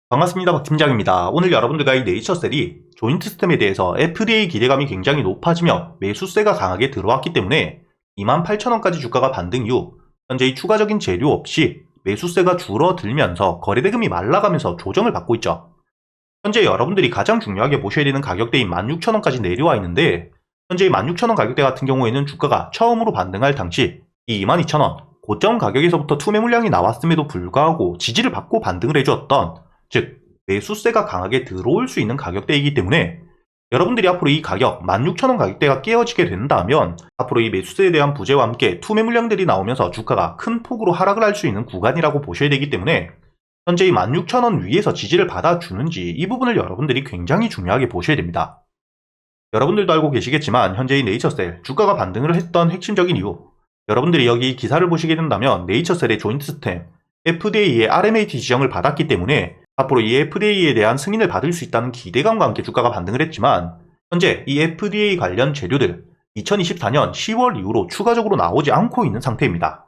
반갑습니다. 박 팀장입니다. 오늘 여러분들과 이 네이처셀이 조인트 스템에 대해서 FDA 기대감이 굉장히 높아지며 매수세가 강하게 들어왔기 때문에 28,000원까지 주가가 반등 이후 현재 이 추가적인 재료 없이 매수세가 줄어들면서 거래대금이 말라가면서 조정을 받고 있죠. 현재 여러분들이 가장 중요하게 보셔야 되는 가격대인 16,000원까지 내려와 있는데 현재 이 16,000원 가격대 같은 경우에는 주가가 처음으로 반등할 당시 이 22,000원 고점 가격에서부터 투매 물량이 나왔음에도 불구하고 지지를 받고 반등을 해주었던, 즉 매수세가 강하게 들어올 수 있는 가격대이기 때문에 여러분들이 앞으로 이 가격 16,000원 가격대가 깨어지게 된다면 앞으로 이 매수세에 대한 부재와 함께 투매 물량들이 나오면서 주가가 큰 폭으로 하락을 할 수 있는 구간이라고 보셔야 되기 때문에 현재 이 16,000원 위에서 지지를 받아주는지 이 부분을 여러분들이 굉장히 중요하게 보셔야 됩니다. 여러분들도 알고 계시겠지만 현재 이 네이처셀 주가가 반등을 했던 핵심적인 이유, 여러분들이 여기 기사를 보시게 된다면 네이처셀의 조인트 스템 FDA의 RMAT 지정을 받았기 때문에 앞으로 이 FDA에 대한 승인을 받을 수 있다는 기대감과 함께 주가가 반등을 했지만 현재 이 FDA 관련 재료들 2024년 10월 이후로 추가적으로 나오지 않고 있는 상태입니다.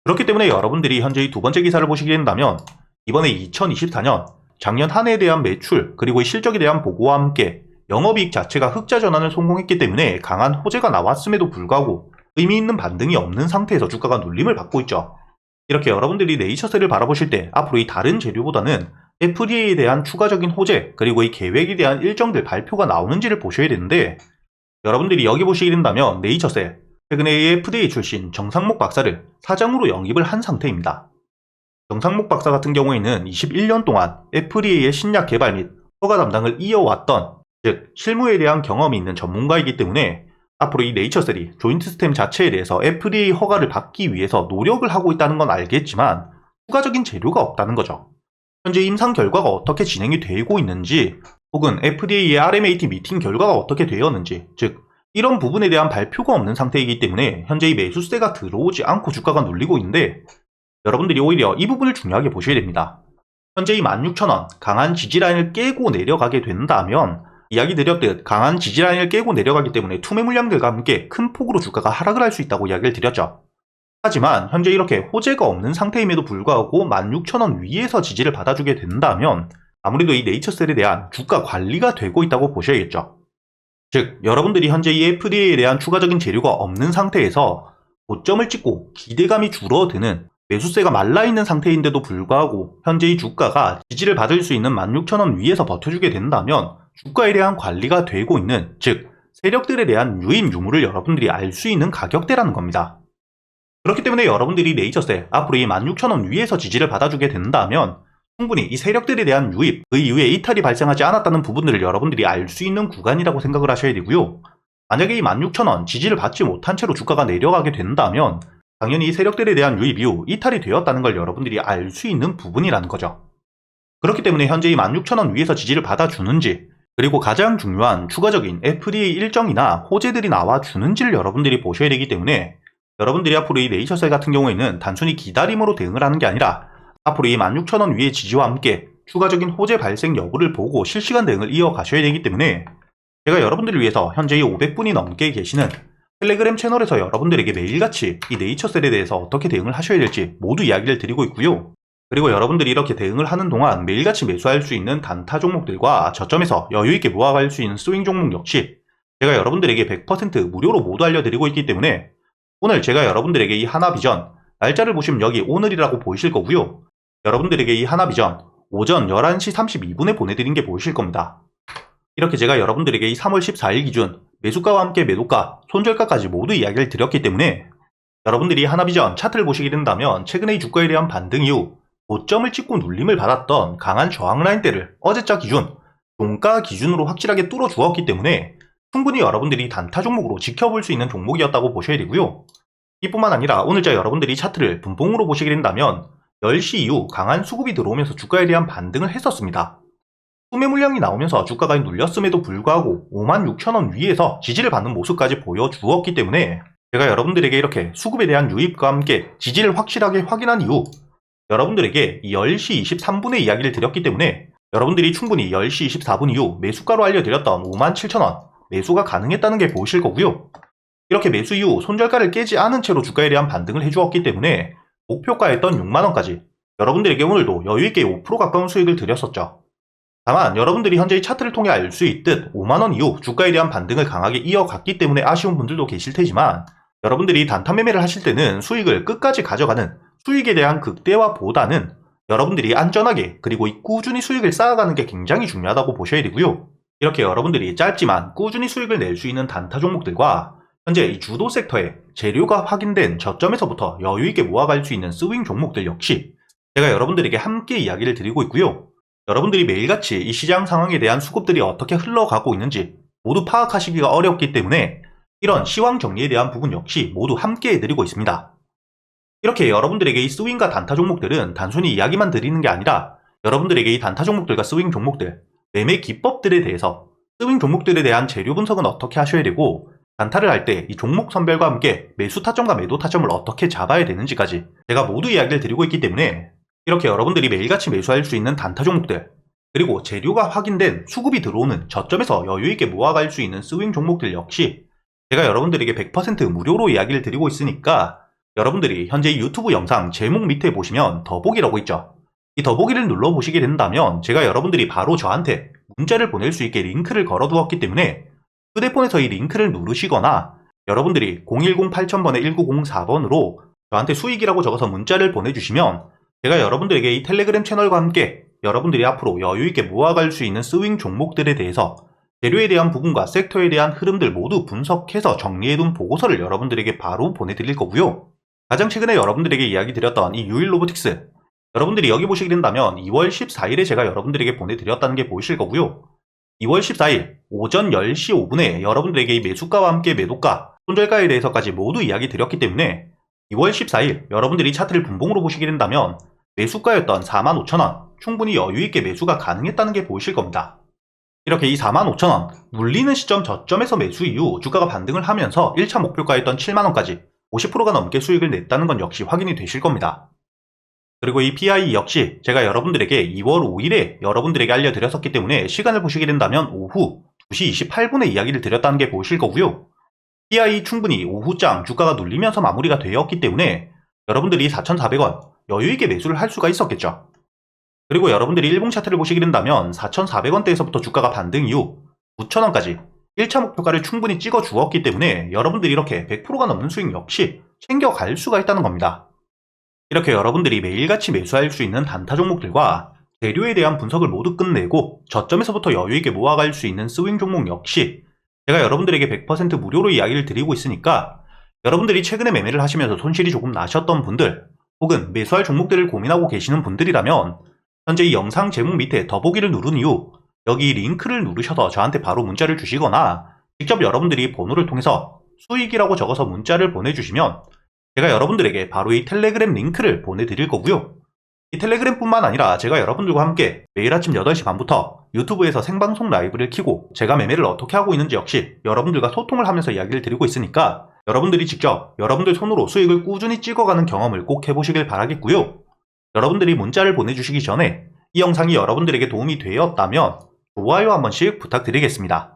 그렇기 때문에 여러분들이 현재 이 두 번째 기사를 보시게 된다면 이번에 2024년 작년 한 해에 대한 매출 그리고 이 실적에 대한 보고와 함께 영업이익 자체가 흑자 전환을 성공했기 때문에 강한 호재가 나왔음에도 불구하고 의미 있는 반등이 없는 상태에서 주가가 눌림을 받고 있죠. 이렇게 여러분들이 네이처셀을 바라보실 때 앞으로 이 다른 재료보다는 FDA에 대한 추가적인 호재 그리고 이 계획에 대한 일정들 발표가 나오는지를 보셔야 되는데, 여러분들이 여기 보시게 된다면 네이처셀 최근에 FDA 출신 정상목 박사를 사장으로 영입을 한 상태입니다. 정상목 박사 같은 경우에는 21년 동안 FDA의 신약 개발 및 허가 담당을 이어왔던, 즉 실무에 대한 경험이 있는 전문가이기 때문에 앞으로 이 네이처셀이 조인트 스템 자체에 대해서 FDA 허가를 받기 위해서 노력을 하고 있다는 건 알겠지만 추가적인 재료가 없다는 거죠. 현재 임상 결과가 어떻게 진행이 되고 있는지 혹은 FDA의 RMAT 미팅 결과가 어떻게 되었는지, 즉 이런 부분에 대한 발표가 없는 상태이기 때문에 현재 이 매수세가 들어오지 않고 주가가 눌리고 있는데, 여러분들이 오히려 이 부분을 중요하게 보셔야 됩니다. 현재 이 16,000원 강한 지지라인을 깨고 내려가게 된다면 이야기 드렸듯 강한 지지라인을 깨고 내려가기 때문에 투매 물량들과 함께 큰 폭으로 주가가 하락을 할 수 있다고 이야기를 드렸죠. 하지만 현재 이렇게 호재가 없는 상태임에도 불구하고 16,000원 위에서 지지를 받아주게 된다면 아무래도 이 네이처셀에 대한 주가 관리가 되고 있다고 보셔야겠죠. 즉 여러분들이 현재 이 FDA에 대한 추가적인 재료가 없는 상태에서 고점을 찍고 기대감이 줄어드는 매수세가 말라있는 상태인데도 불구하고 현재 이 주가가 지지를 받을 수 있는 16,000원 위에서 버텨주게 된다면 주가에 대한 관리가 되고 있는, 즉 세력들에 대한 유인 유무를 여러분들이 알 수 있는 가격대라는 겁니다. 그렇기 때문에 여러분들이 네이처셀 앞으로 이 16,000원 위에서 지지를 받아주게 된다면 충분히 이 세력들에 대한 유입, 그 이후에 이탈이 발생하지 않았다는 부분들을 여러분들이 알 수 있는 구간이라고 생각을 하셔야 되고요. 만약에 이 16,000원 지지를 받지 못한 채로 주가가 내려가게 된다면 당연히 이 세력들에 대한 유입 이후 이탈이 되었다는 걸 여러분들이 알 수 있는 부분이라는 거죠. 그렇기 때문에 현재 이 16,000원 위에서 지지를 받아주는지, 그리고 가장 중요한 추가적인 FDA 일정이나 호재들이 나와주는지를 여러분들이 보셔야 되기 때문에 여러분들이 앞으로 이 네이처셀 같은 경우에는 단순히 기다림으로 대응을 하는 게 아니라 앞으로 이 16,000원 위의 지지와 함께 추가적인 호재 발생 여부를 보고 실시간 대응을 이어가셔야 되기 때문에 제가 여러분들을 위해서 현재 이 500분이 넘게 계시는 텔레그램 채널에서 여러분들에게 매일같이 이 네이처셀에 대해서 어떻게 대응을 하셔야 될지 모두 이야기를 드리고 있고요. 그리고 여러분들이 이렇게 대응을 하는 동안 매일같이 매수할 수 있는 단타 종목들과 저점에서 여유있게 모아갈 수 있는 스윙 종목 역시 제가 여러분들에게 100% 무료로 모두 알려드리고 있기 때문에 오늘 제가 여러분들에게 이 하나비전, 날짜를 보시면 여기 오늘이라고 보이실 거고요. 여러분들에게 이 하나비전 오전 11시 32분에 보내드린 게 보이실 겁니다. 이렇게 제가 여러분들에게 이 3월 14일 기준 매수가와 함께 매도가, 손절가까지 모두 이야기를 드렸기 때문에 여러분들이 하나비전 차트를 보시게 된다면 최근의 주가에 대한 반등 이후 고점을 찍고 눌림을 받았던 강한 저항 라인대를 어제자 기준, 종가 기준으로 확실하게 뚫어 주었기 때문에 충분히 여러분들이 단타 종목으로 지켜볼 수 있는 종목이었다고 보셔야 되고요. 이뿐만 아니라 오늘자 여러분들이 차트를 분봉으로 보시게 된다면 10시 이후 강한 수급이 들어오면서 주가에 대한 반등을 했었습니다. 수매 물량이 나오면서 주가가 눌렸음에도 불구하고 56,000원 위에서 지지를 받는 모습까지 보여주었기 때문에 제가 여러분들에게 이렇게 수급에 대한 유입과 함께 지지를 확실하게 확인한 이후 여러분들에게 10시 23분에 이야기를 드렸기 때문에 여러분들이 충분히 10시 24분 이후 매수가로 알려드렸던 57,000원 매수가 가능했다는 게 보이실 거고요. 이렇게 매수 이후 손절가를 깨지 않은 채로 주가에 대한 반등을 해주었기 때문에 목표가였던 6만원까지 여러분들에게 오늘도 여유있게 5% 가까운 수익을 드렸었죠. 다만 여러분들이 현재의 차트를 통해 알 수 있듯 5만원 이후 주가에 대한 반등을 강하게 이어갔기 때문에 아쉬운 분들도 계실 테지만, 여러분들이 단타 매매를 하실 때는 수익을 끝까지 가져가는 수익에 대한 극대화보다는 여러분들이 안전하게 그리고 꾸준히 수익을 쌓아가는 게 굉장히 중요하다고 보셔야 되고요. 이렇게 여러분들이 짧지만 꾸준히 수익을 낼 수 있는 단타 종목들과 현재 이 주도 섹터에 재료가 확인된 저점에서부터 여유있게 모아갈 수 있는 스윙 종목들 역시 제가 여러분들에게 함께 이야기를 드리고 있고요. 여러분들이 매일같이 이 시장 상황에 대한 수급들이 어떻게 흘러가고 있는지 모두 파악하시기가 어렵기 때문에 이런 시황 정리에 대한 부분 역시 모두 함께 해드리고 있습니다. 이렇게 여러분들에게 이 스윙과 단타 종목들은 단순히 이야기만 드리는 게 아니라 여러분들에게 이 단타 종목들과 스윙 종목들, 매매 기법들에 대해서, 스윙 종목들에 대한 재료 분석은 어떻게 하셔야 되고, 단타를 할 때 이 종목 선별과 함께 매수 타점과 매도 타점을 어떻게 잡아야 되는지까지 제가 모두 이야기를 드리고 있기 때문에 이렇게 여러분들이 매일같이 매수할 수 있는 단타 종목들, 그리고 재료가 확인된 수급이 들어오는 저점에서 여유있게 모아갈 수 있는 스윙 종목들 역시 제가 여러분들에게 100% 무료로 이야기를 드리고 있으니까, 여러분들이 현재 유튜브 영상 제목 밑에 보시면 더보기라고 있죠. 이 더보기를 눌러보시게 된다면 제가 여러분들이 바로 저한테 문자를 보낼 수 있게 링크를 걸어두었기 때문에 휴대폰에서 이 링크를 누르시거나 여러분들이 010-8000번에 1904번으로 저한테 수익이라고 적어서 문자를 보내주시면 제가 여러분들에게 이 텔레그램 채널과 함께 여러분들이 앞으로 여유있게 모아갈 수 있는 스윙 종목들에 대해서 재료에 대한 부분과 섹터에 대한 흐름들 모두 분석해서 정리해둔 보고서를 여러분들에게 바로 보내드릴 거고요. 가장 최근에 여러분들에게 이야기 드렸던 이 유일 로보틱스, 여러분들이 여기 보시게 된다면 2월 14일에 제가 여러분들에게 보내드렸다는 게 보이실 거고요. 2월 14일 오전 10시 5분에 여러분들에게 이 매수가와 함께 매도가, 손절가에 대해서까지 모두 이야기 드렸기 때문에 2월 14일 여러분들이 차트를 분봉으로 보시게 된다면 매수가였던 45,000원 충분히 여유있게 매수가 가능했다는 게 보이실 겁니다. 이렇게 이 45,000원 눌리는 시점 저점에서 매수 이후 주가가 반등을 하면서 1차 목표가였던 7만원까지 50%가 넘게 수익을 냈다는 건 역시 확인이 되실 겁니다. 그리고 이 PI 역시 제가 여러분들에게 2월 5일에 여러분들에게 알려드렸었기 때문에 시간을 보시게 된다면 오후 2시 28분에 이야기를 드렸다는 게 보이실 거고요. PI 충분히 오후장 주가가 눌리면서 마무리가 되었기 때문에 여러분들이 4,400원 여유있게 매수를 할 수가 있었겠죠. 그리고 여러분들이 일봉 차트를 보시게 된다면 4,400원대에서부터 주가가 반등 이후 9,000원까지 1차 목표가를 충분히 찍어 주었기 때문에 여러분들이 이렇게 100%가 넘는 수익 역시 챙겨갈 수가 있다는 겁니다. 이렇게 여러분들이 매일같이 매수할 수 있는 단타 종목들과 재료에 대한 분석을 모두 끝내고 저점에서부터 여유있게 모아갈 수 있는 스윙 종목 역시 제가 여러분들에게 100% 무료로 이야기를 드리고 있으니까, 여러분들이 최근에 매매를 하시면서 손실이 조금 나셨던 분들, 혹은 매수할 종목들을 고민하고 계시는 분들이라면 현재 이 영상 제목 밑에 더보기를 누른 이후 여기 링크를 누르셔서 저한테 바로 문자를 주시거나 직접 여러분들이 번호를 통해서 수익이라고 적어서 문자를 보내주시면 제가 여러분들에게 바로 이 텔레그램 링크를 보내드릴 거고요. 이 텔레그램뿐만 아니라 제가 여러분들과 함께 매일 아침 8시 반부터 유튜브에서 생방송 라이브를 켜고 제가 매매를 어떻게 하고 있는지 역시 여러분들과 소통을 하면서 이야기를 드리고 있으니까 여러분들이 직접 여러분들 손으로 수익을 꾸준히 찍어가는 경험을 꼭 해보시길 바라겠고요. 여러분들이 문자를 보내주시기 전에 이 영상이 여러분들에게 도움이 되었다면 좋아요 한 번씩 부탁드리겠습니다.